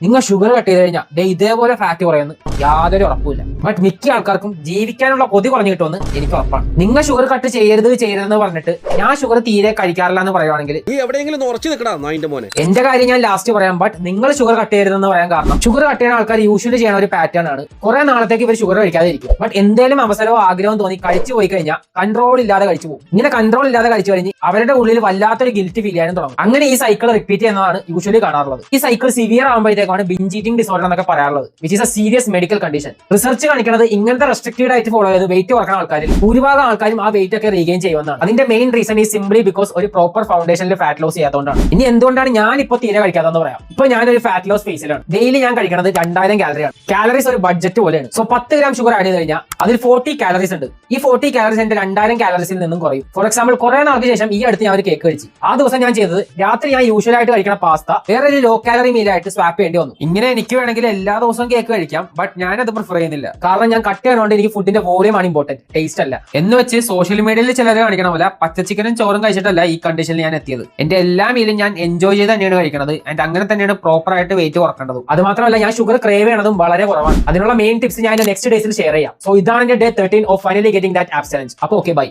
നിങ്ങൾ sugar cut ചെയ്ത് കഴിഞ്ഞാൽ ഇതേപോലെ ഫാറ്റ് കുറയുന്നു യാതൊരു ഉറപ്പില്ല. ബട്ട് മിക്ക ആൾക്കാർക്കും ജീവിക്കാനുള്ള കൊതി കുറഞ്ഞു കിട്ടുമെന്ന് എനിക്ക് ഉറപ്പാണ്. നിങ്ങൾ ഷുഗർ കട്ട് ചെയ്യരുതെന്ന് പറഞ്ഞിട്ട് ഞാൻ ഷുഗർ തീരെ കഴിക്കാറില്ല എന്ന് പറയുവാണെങ്കിൽ എന്റെ കാര്യം ഞാൻ ലാസ്റ്റ് പറയാം. ബട്ട് നിങ്ങൾ ഷുഗർ കട്ട് ചെയ്യരുതെന്ന് പറയാൻ കാരണം ഷുഗർ കട്ട് ചെയ്യുന്ന ആൾക്കാർ യൂഷ്വലി ചെയ്യുന്ന ഒരു പാറ്റേൺ ആണ്. കുറെ നാളത്തേക്ക് ഇവർ ഷുഗർ കഴിക്കാതെ ഇരിക്കും. ബട്ട് എന്തെങ്കിലും അവസരമോ ആഗ്രഹം തോന്നി കഴിച്ചു പോയി കഴിഞ്ഞാൽ കൺട്രോൾ ഇല്ലാതെ കഴിച്ചു പോകും. ഇങ്ങനെ കൺട്രോൾ ഇല്ലാതെ കഴിച്ചു കഴിഞ്ഞ് അവരുടെ ഉള്ളിൽ വല്ലാത്തൊരു ഗിൽറ്റ് ഫീൽ ചെയ്യാനും തുടങ്ങും. അങ്ങനെ ഈ സൈക്കിൾ റിപ്പീറ്റ് ചെയ്യുന്നതാണ് യൂഷ്വലി കാണാറുള്ളത്. ഈ സൈക്കിൾ സിവിയർ ആകുമ്പോഴത്തേക്കാണ് ബിഞ്ച് ഈറ്റിംഗ് ഡിസോർഡർ എന്നൊക്കെ പറയാറുള്ളത്, which is a serious medical condition. Research കാണിക്കുന്നത് ഇങ്ങനത്തെ റെസ്ട്രിക്റ്റഡ് ഡയറ്റ് ഫോളോ ചെയ്ത് വെയിറ്റ് കുറക്കുന്ന ആൾക്കാരിൽ ഭൂരിഭാഗം ആൾക്കാരും ആ വെയിറ്റ് ഒക്കെ റീഗെയിൻ ചെയ്യുന്നതാണ്. അതിന്റെ മെയിൻ റീസൺ ഈ സിംപ്ലി ബിക്കോസ് ഒരു പ്രോപ്പർ ഫൗണ്ടേഷനിൽ ഫാറ്റ് ലോസ് ചെയ്യാത്തതുകൊണ്ടാണ്. ഇനി എന്തുകൊണ്ടാണ് ഞാൻ ഇപ്പോൾ തീരെ കഴിക്കാത്തതെന്ന് പറയാം. ഇപ്പൊ ഞാനൊരു ഫാറ്റ് ലോസ് ഫേസിലാണ്. ഡെയിലി ഞാൻ കഴിക്കുന്നത് 2000 കാലറിയാണ്. കാലറീസ് ഒരു ബഡ്ജറ്റ് പോലെയാണ്. സോ 10 ഗ്രാം ഷുഗർ ആഡ് ചെയ്ത് കഴിഞ്ഞാൽ അതിൽ 40 കാലറീസ് ഉണ്ട്. ഈ 40 കാലറീസ് എന്റെ 2000 കാലറീസിൽ നിന്നും കുറയും. ഫോർ എക്സാമ്പിൾ, കുറെ നാൾക്ക് ശേഷം ഈ അടുത്ത് ഞാൻ ഒരു കേക്ക് കഴിച്ചു. ആ ദിവസം ഞാൻ ചെയ്തത് രാത്രി ഞാൻ യൂഷ്വൽ ആയിട്ട് കഴിക്കുന്ന പാസ്ത വേറെ ഒരു ലോ കാലറി മീലായിട്ട് സ്വാപ്പ് ചെയ്യേണ്ടി വന്നു. ഇങ്ങനെ എനിക്ക് വേണമെങ്കിൽ എല്ലാ ദിവസവും കേക്ക് കഴിക്കാം, ബട്ട് ഞാനത് പ്രിഫർ ചെയ്യുന്നില്ല. കാരണം ഞാൻ കട്ട് ചെയ്യണോണ്ട് എനിക്ക് ഫുഡിന്റെ വോളിയം ആണ് ഇമ്പോർട്ടന്റ്, ടേസ്റ്റ് അല്ല. എന്ന് വെച്ച് സോഷ്യൽ മീഡിയയിൽ ചിലർ കാണിക്കണ പോലെ പച്ച ചിക്കനും ചോറും കഴിച്ചിട്ടല്ല ഈ കണ്ടീഷനിൽ ഞാൻ എത്തിയത്. എന്റെ എല്ലാ മീലും ഞാൻ എൻജോയ് ചെയ്ത് തന്നെയാണ് കഴിക്കുന്നത്. ആൻഡ് അങ്ങനെ തന്നെയാണ് പ്രോപ്പർ ആയിട്ട് വെയിറ്റ് കുറക്കേണ്ടതും. അത് മാത്രമല്ല, ഞാൻ ഷുഗർ ക്രേവ് ചെയ്യണതും വളരെ കുറവാണ്. അതിനുള്ള മെയിൻ ടിപ്സ് ഞാൻ നെക്സ്റ്റ് ഡേയ്സിൽ ഷെയർ ചെയ്യാം. സോ ഇതാണ് എന്റെ day 13 of finally getting that abstinence. അപ്പോൾ ഓക്കെ, ബൈ.